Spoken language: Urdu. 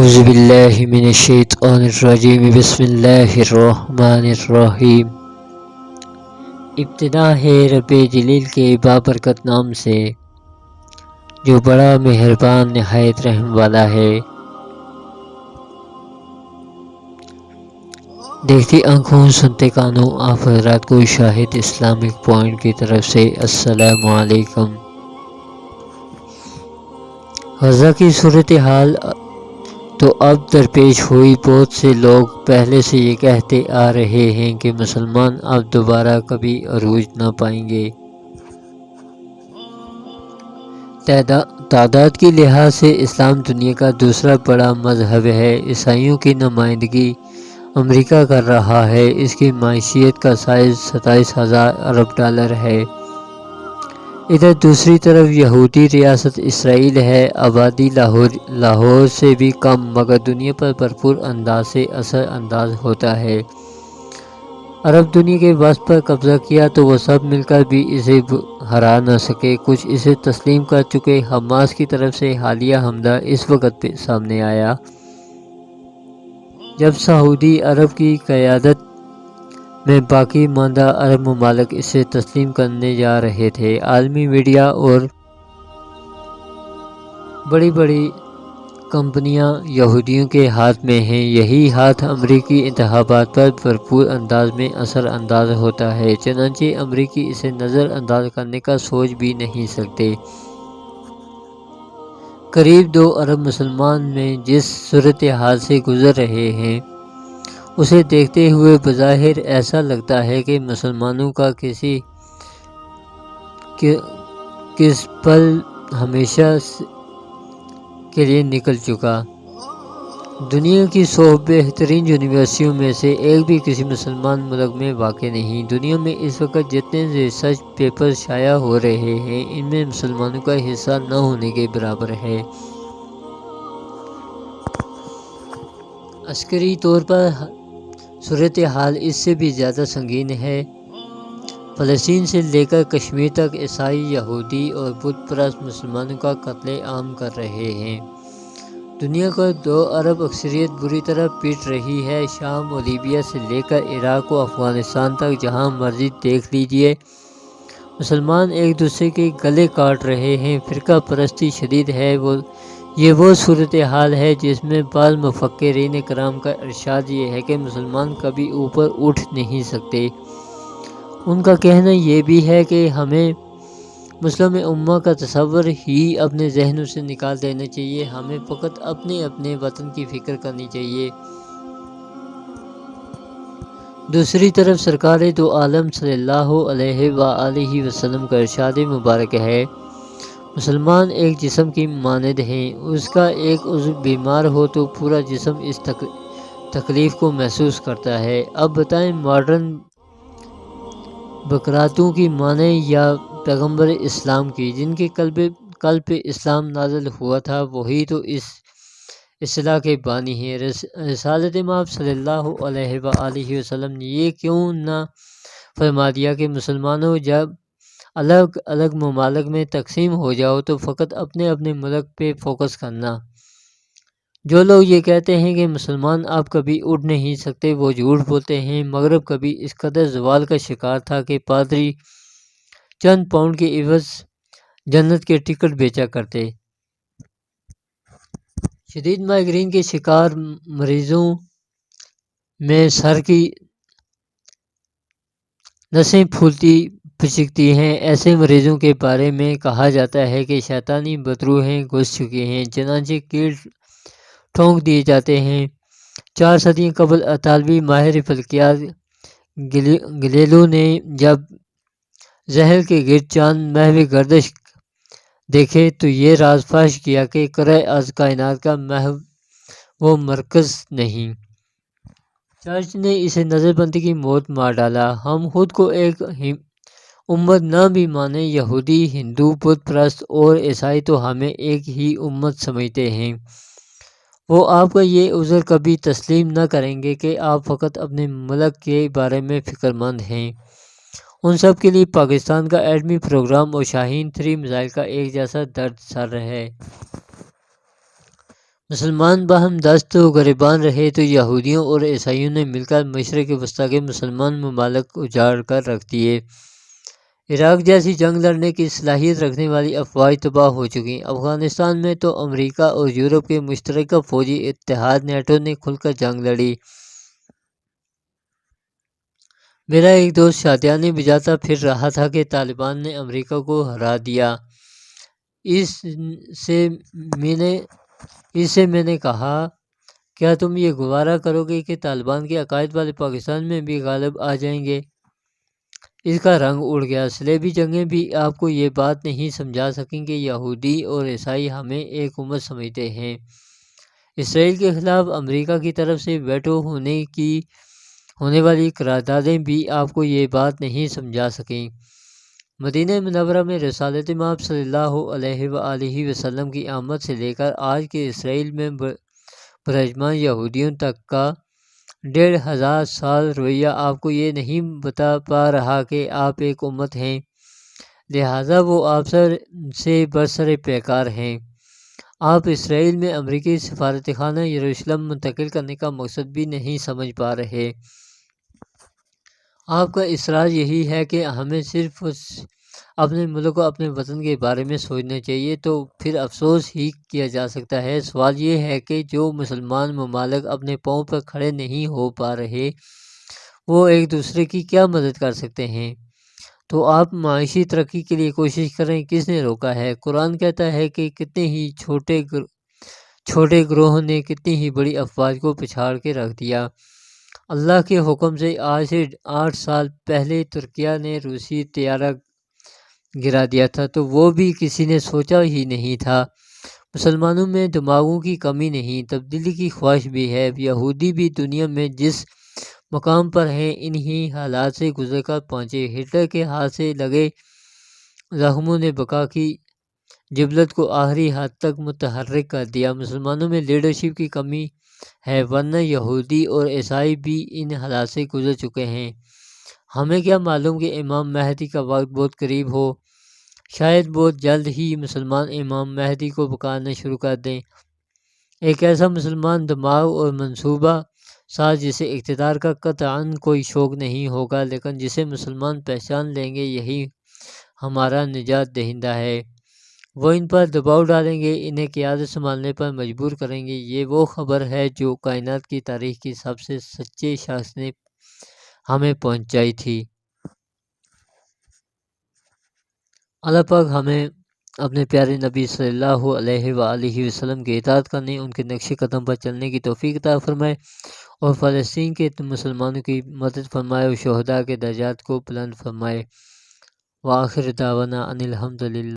اعوذ باللہ من الشیطان الرجیم بسم اللہ الرحمن الرحیم۔ ابتدا ہے رب جلیل کے بابرکت نام سے جو بڑا مہربان نہایت رحم والا ہے۔ دیکھتی آنکھوں سنتے کانوں آپ حضرات کو شاہد اسلامک پوائنٹ کی طرف سے السلام علیکم۔ غزہ کی صورتحال تو اب درپیش ہوئی، بہت سے لوگ پہلے سے یہ کہتے آ رہے ہیں کہ مسلمان اب دوبارہ کبھی عروج نہ پائیں گے۔ تعداد کی لحاظ سے اسلام دنیا کا دوسرا بڑا مذہب ہے۔ عیسائیوں کی نمائندگی امریکہ کر رہا ہے۔ اس کی معیشت کا سائز 27,000 ارب ڈالر ہے۔ ادھر دوسری طرف یہودی ریاست اسرائیل ہے، آبادی لاہور سے بھی کم، مگر دنیا پر بھرپور انداز سے اثر انداز ہوتا ہے۔ عرب دنیا کے وسط پر قبضہ کیا تو وہ سب مل کر بھی اسے ہرا نہ سکے۔ کچھ اسے تسلیم کر چکے۔ حماس کی طرف سے حالیہ حملہ اس وقت سامنے آیا جب سعودی عرب کی قیادت میں باقی ماندہ عرب ممالک اسے تسلیم کرنے جا رہے تھے۔ عالمی میڈیا اور بڑی بڑی کمپنیاں یہودیوں کے ہاتھ میں ہیں۔ یہی ہاتھ امریکی انتخابات پر بھرپور انداز میں اثر انداز ہوتا ہے، چنانچہ امریکی اسے نظر انداز کرنے کا سوچ بھی نہیں سکتے۔ قریب 2 ارب مسلمان میں جس صورتحال سے گزر رہے ہیں اسے دیکھتے ہوئے بظاہر ایسا لگتا ہے کہ مسلمانوں کا کس پل ہمیشہ کے لیے نکل چکا۔ دنیا کی 100 بہترین یونیورسٹیوں میں سے ایک بھی کسی مسلمان ملک میں واقع نہیں۔ دنیا میں اس وقت جتنے ریسرچ پیپرز شائع ہو رہے ہیں ان میں مسلمانوں کا حصہ نہ ہونے کے برابر ہے۔ عسکری طور پر صورتحال اس سے بھی زیادہ سنگین ہے۔ فلسطین سے لے کر کشمیر تک عیسائی، یہودی اور بت پرست مسلمانوں کا قتل عام کر رہے ہیں۔ دنیا کو 2 ارب اکثریت بری طرح پیٹ رہی ہے۔ شام اور لیبیا سے لے کر عراق و افغانستان تک جہاں مرضی دیکھ لیجیے، مسلمان ایک دوسرے کے گلے کاٹ رہے ہیں۔ فرقہ پرستی شدید ہے۔ یہ وہ صورتحال ہے جس میں بعض مفکرین کرام کا ارشاد یہ ہے کہ مسلمان کبھی اوپر اٹھ نہیں سکتے۔ ان کا کہنا یہ بھی ہے کہ ہمیں مسلم امہ کا تصور ہی اپنے ذہنوں سے نکال دینا چاہیے۔ ہمیں فقط اپنے وطن کی فکر کرنی چاہیے۔ دوسری طرف سرکار دو عالم صلی اللہ علیہ وآلہ وسلم کا ارشاد مبارک ہے، مسلمان ایک جسم کی مانند ہیں، اس کا ایک عضو بیمار ہو تو پورا جسم اس تکلیف کو محسوس کرتا ہے۔ اب بتائیں ماڈرن بکراتوں کی مانیں یا پیغمبر اسلام کی جن کے قلب پہ اسلام نازل ہوا تھا، وہی تو اس اصلاح کے بانی ہیں۔ رسالت مآب صلی اللہ علیہ وآلہ وسلم نے یہ کیوں نہ فرما دیا کہ مسلمانوں جب الگ الگ ممالک میں تقسیم ہو جاؤ تو فقط اپنے ملک پہ فوکس کرنا۔ جو لوگ یہ کہتے ہیں کہ مسلمان اب کبھی اٹھ نہیں سکتے وہ جھوٹ بولتے ہیں۔ مغرب کبھی اس قدر زوال کا شکار تھا کہ پادری چند پاؤنڈ کے عوض جنت کے ٹکٹ بیچا کرتے۔ شدید مائیگرین کے شکار مریضوں میں سر کی نسیں پھولتی پھچکتی ہیں۔ ایسے مریضوں کے بارے میں کہا جاتا ہے کہ شیطانی بدروحیں گھس چکی ہیں، چنانچہ کیل ٹھونک دیے جاتے ہیں۔ 4 صدیاں قبل اطالوی ماہر فلکیات گلیلیو نے جب زحل کے گرد چاند محو گردش دیکھے تو یہ راز فاش کیا کہ کرۂ ارض کائنات کا محو و مرکز نہیں۔ چرچ نے اسے نظر بندی کی موت مار ڈالا۔ ہم خود کو ایک امت نہ بھی مانیں، یہودی، ہندو، بت پرست اور عیسائی تو ہمیں ایک ہی امت سمجھتے ہیں۔ وہ آپ کا یہ عذر کبھی تسلیم نہ کریں گے کہ آپ فقط اپنے ملک کے بارے میں فکر مند ہیں۔ ان سب کے لیے پاکستان کا ایٹمی پروگرام اور شاہین 3 میزائل کا ایک جیسا درد سر ہے۔ مسلمان باہم دست و گریبان رہے تو یہودیوں اور عیسائیوں نے مل کر مشرق وسطیٰ کے مسلمان ممالک اجاڑ کر رکھ دیے۔ عراق جیسی جنگ لڑنے کی صلاحیت رکھنے والی افواج تباہ ہو چکی۔ افغانستان میں تو امریکہ اور یورپ کے مشترکہ فوجی اتحاد نیٹو نے کھل کر جنگ لڑی۔ میرا ایک دوست شادیانے بجاتا پھر رہا تھا کہ طالبان نے امریکہ کو ہرا دیا۔ اس سے میں نے کہا، کیا تم یہ گوارا کرو گے کہ طالبان کے عقائد والے پاکستان میں بھی غالب آ جائیں گے؟ اس کا رنگ اڑ گیا۔ صلیبی جنگیں بھی آپ کو یہ بات نہیں سمجھا سکیں کہ یہودی اور عیسائی ہمیں ایک امت سمجھتے ہیں۔ اسرائیل کے خلاف امریکہ کی طرف سے ویٹو ہونے والی قراردادیں بھی آپ کو یہ بات نہیں سمجھا سکیں۔ مدینہ منورہ میں رسالت مآب صلی اللہ علیہ وآلہ وسلم کی آمد سے لے کر آج کے اسرائیل میں براجمان یہودیوں تک کا 1500 سال رویہ آپ کو یہ نہیں بتا پا رہا کہ آپ ایک امت ہیں، لہٰذا وہ آپ سے برسر پیکار ہیں۔ آپ اسرائیل میں امریکی سفارت خانہ یروشلم منتقل کرنے کا مقصد بھی نہیں سمجھ پا رہے۔ آپ کا اصرار یہی ہے کہ ہمیں صرف اپنے ملک و اپنے وطن کے بارے میں سوچنا چاہیے، تو پھر افسوس ہی کیا جا سکتا ہے۔ سوال یہ ہے کہ جو مسلمان ممالک اپنے پاؤں پر کھڑے نہیں ہو پا رہے، وہ ایک دوسرے کی کیا مدد کر سکتے ہیں؟ تو آپ معاشی ترقی کے لیے کوشش کریں، کس نے روکا ہے؟ قرآن کہتا ہے کہ کتنے ہی چھوٹے گروہوں نے کتنی ہی بڑی افواج کو پچھاڑ کے رکھ دیا۔ اللہ کے حکم سے آج سے 8 سال پہلے ترکیہ نے روسی طیارہ گرا دیا تھا، تو وہ بھی کسی نے سوچا ہی نہیں تھا۔ مسلمانوں میں دماغوں کی کمی نہیں، تبدیلی کی خواہش بھی ہے۔ یہودی بھی دنیا میں جس مقام پر ہیں، انہی حالات سے گزر کر پہنچے۔ ہٹلر کے ہاتھ سے لگے زخموں نے بقا کی جبلت کو آخری حد تک متحرک کر دیا۔ مسلمانوں میں لیڈرشپ کی کمی ہے، ورنہ یہودی اور عیسائی بھی ان حالات سے گزر چکے ہیں۔ ہمیں کیا معلوم کہ امام مہدی کا وقت بہت قریب ہو، شاید بہت جلد ہی مسلمان امام مہدی کو پکارنا شروع کر دیں۔ ایک ایسا مسلمان دماغ اور منصوبہ ساز جسے اقتدار کا قطعاً کوئی شوق نہیں ہوگا، لیکن جسے مسلمان پہچان لیں گے یہی ہمارا نجات دہندہ ہے۔ وہ ان پر دباؤ ڈالیں گے، انہیں قیادت سنبھالنے پر مجبور کریں گے۔ یہ وہ خبر ہے جو کائنات کی تاریخ کی سب سے سچے شخص نے ہمیں پہنچائی تھی۔ اللہ پاک ہمیں اپنے پیارے نبی صلی اللہ علیہ وآلہ وسلم کی اطاعت کرنے، ان کے نقش قدم پر چلنے کی توفیق عطا فرمائے، اور فلسطین کے مسلمانوں کی مدد فرمائے اور شہداء کے درجات کو بلند فرمائے۔ وآخر دعوانا ان الحمد للہ۔